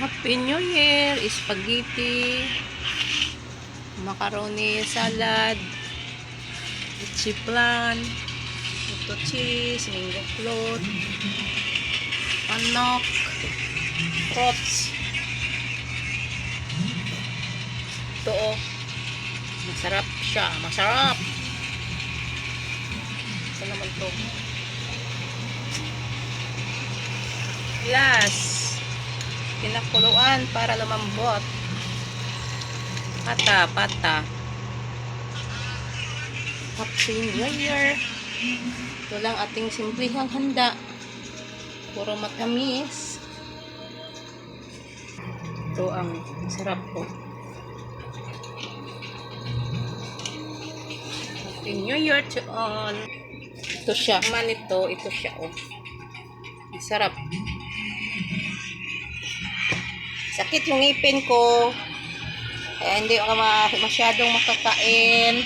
Happy New Year, spaghetti, macaroni salad, chiplan, ito cheese, mango float, manok, fruits. Ito oh, masarap siya, masarap. Ito naman to. Glass, pinakuluan para lumambot. Pata. Happy New Year. Ito lang ating simpleng handa. Puro matamis. Ito ang sarap po. Happy New Year to all. Ito siya. Ito siya oh. Sarap. Sakit yung ngipin ko. Kaya hindi ako masyadong makakain.